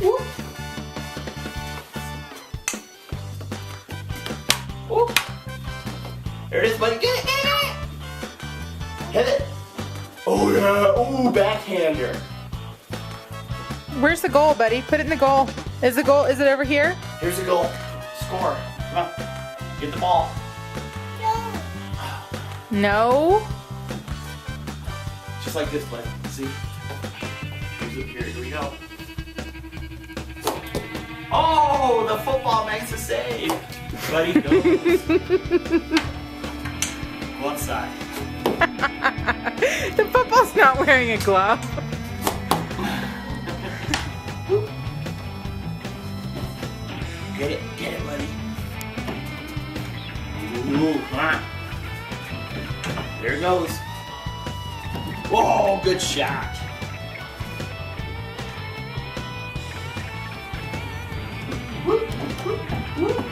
Whoop. Whoop. There it is, buddy. Get it, get it! Hit it! Oh yeah! Ooh, backhander. Where's the goal, buddy? Put it in the goal. Is it over here? Here's the goal. Score. Come on. Get the ball. No. Just like this, buddy. See? Here we go. Oh, the football makes a save. Buddy, go. Go outside. The football's not wearing a glove. Get it, buddy. Ooh, come on. There it goes. Whoa, good shot. Whoop, whoop, whoop.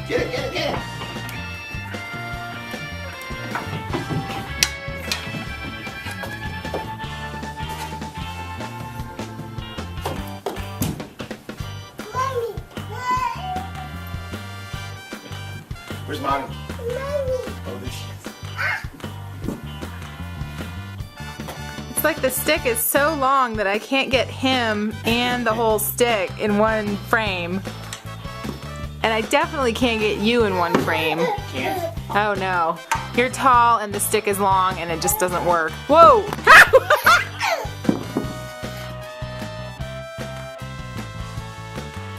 Get it, get it, get it. Where's Mommy? Oh, there she is. It's like the stick is so long that I can't get him and the whole stick in one frame. And I definitely can't get you in one frame. Can't. Oh no. You're tall and the stick is long and it just doesn't work. Whoa!